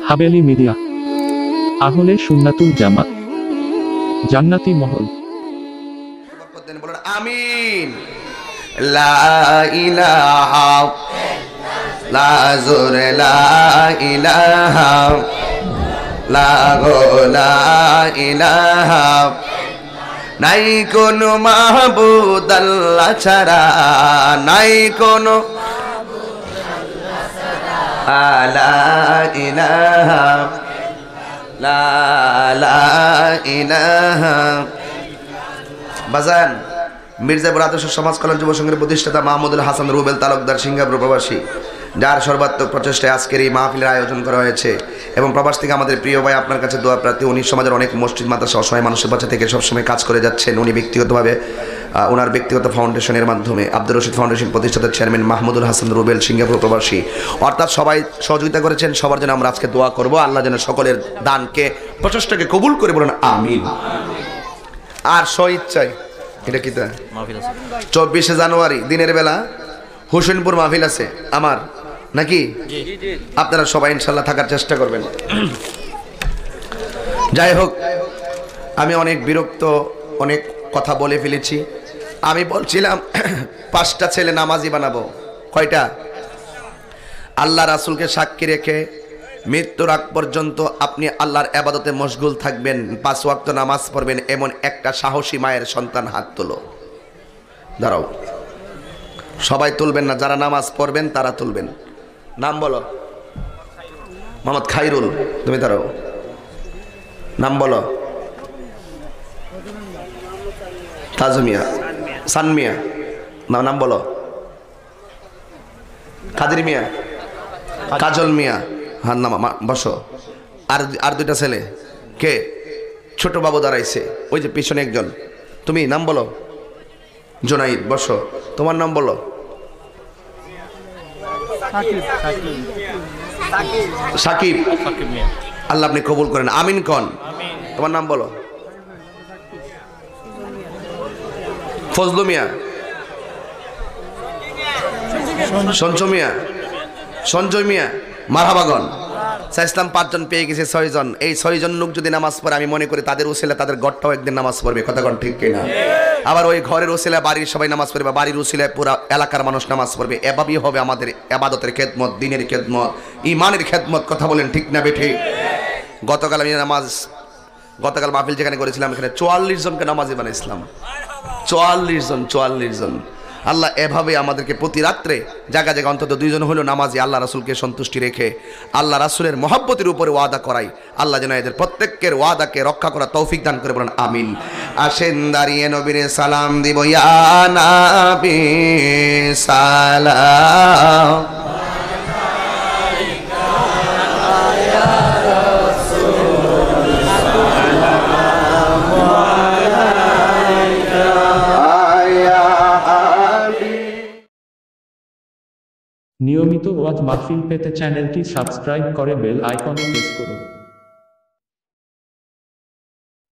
Haveli media, আহলে সুন্নাতুল জামাত, জান্নাতি মহল। বলুন আমিন। লা ইলাহা লা জোরে লা ইলাহা লা গো লা ইলাহা নাই কোনো মাহবুদ আল্লাহ ছাড়া, নাই কোনো লা ইলাহা লা ইলাহা। বাজান মির্জাপুর আদর্শ সমাজ কল্যাণ যুব সংঘের প্রতিষ্ঠাতা মাহমুদুল হাসান রুবেল তালুকদার সিঙ্গাপুর প্রবাসী, যার সর্বাত্মক প্রচেষ্টায় আজকের এই মাহফিলের আয়োজন করা হয়েছে এবং প্রবাস থেকে আমাদের প্রিয় ভাই আপনার কাছে দোয়া প্রার্থী। উনি সমাজের অনেক মসজিদ মাদ্রাসা অসহায় মানুষের বাচ্চা থেকে সবসময় কাজ করে যাচ্ছেন। উনি ব্যক্তিগতভাবে ওনার ব্যক্তিগত ফাউন্ডেশনের মাধ্যমে আব্দুর রশিদ ফাউন্ডেশন প্রতিষ্ঠাতা চেয়ারম্যান মাহমুদুল হাসান রুবেল সিঙ্গাপুর প্রবাসী, অর্থাৎ সবাই সহযোগিতা করেছেন। সবার জন্য আমরা আজকে দোয়া করব, আল্লাহ যেন সকলের দানকে প্রচেষ্টাকে কবুল করে, বলেন আমিন। আর স্বইচ্ছায় এটা কি 24শে জানুয়ারি দিনের বেলা হোসেনপুর মাহফিল আছে আমার, নাকি? আপনারা সবাই ইনশাল্লাহ থাকার চেষ্টা করবেন। যাই হোক, আমি অনেক বিরক্ত, অনেক কথা বলে ফেলেছি। আমি বলছিলাম 5টা ছেলে নামাজি বানাবো। কয়টা? আল্লাহ রাসূলকে সাক্ষী রেখে মৃত্যুর আগ পর্যন্ত আপনি আল্লাহর ইবাদতে মশগুল থাকবেন, 5 ওয়াক্ত নামাজ পড়বেন, এমন একটা সাহসী মায়ের সন্তান হাত তোলো। দাঁড়াও, সবাই তুলবেন না, যারা নামাজ পড়বেন তারা তুলবেন। নাম বলো। মোহাম্মদ খাইরুল, তুমি দাঁড়াও। নাম বলো। তাজু মিয়া, সান মিয়া, নাম বলো। কাদের মিয়া, কাজল মিয়া, হ্যাঁ নাম বসো। আর 2টা ছেলে কে? ছোট বাবু দাঁড়াইছে, ওই যে পিছনে একজন। তুমি নাম বলো। জোনাইদ, বসো। তোমার নাম বলো। সাকিব। আল্লাহ আপনি কবুল করেন, আমিন কন। তোমার নাম বলো। ফজলু মিয়া, সঞ্জয় মিয়া, সঞ্জয় মিয়া, মারহাবাগন। ইসলাম 5 জন পেয়ে গেছে, 6 জন। এই 6 জন লোক যদি নামাজ পড়ে, আমি মনে করি তাদের উসিলা তাদের ঘরটাও একদিন নামাজ পড়বে। কথা কোন ঠিক কিনা? আবার ওই ঘরের উসিলা বাড়ির সবাই নামাজ পড়বে, বাড়ির উসিলায় পুরো এলাকার মানুষ নামাজ পড়বে। এভাবেই হবে আমাদের ইবাদতের খেদমত, দ্বীনের খেদমত, ঈমানের খেদমত। কথা বলেন ঠিক না বেঠিক? গতকাল মাহফিল যেখানে করেছিলাম, এখানে 44 জনকে নামাজি বানাইছিলাম। 44 জন। আল্লাহ এভাবে আমাদেরকে প্রতি রাত্রে জায়গা জায়গা অন্তত 2 জন হলো নামাজি, আল্লাহ রাসূলকে সন্তুষ্টি রেখে আল্লাহ রাসূলের মহব্বতের উপরে ওয়াদা করাই। আল্লাহ যেন এদের প্রত্যেকের ওয়াদাকে রক্ষা করা তৌফিক দান করে, বলেন আমিন। আসেন দাঁড়িয়ে নবীরে সালাম দিব। ইয়া নবী সালাম নিয়মিত ওয়াজ মাহফিল পেতে চ্যানেলটি সাবস্ক্রাইব করে বেল আইকনে প্রেস করুন।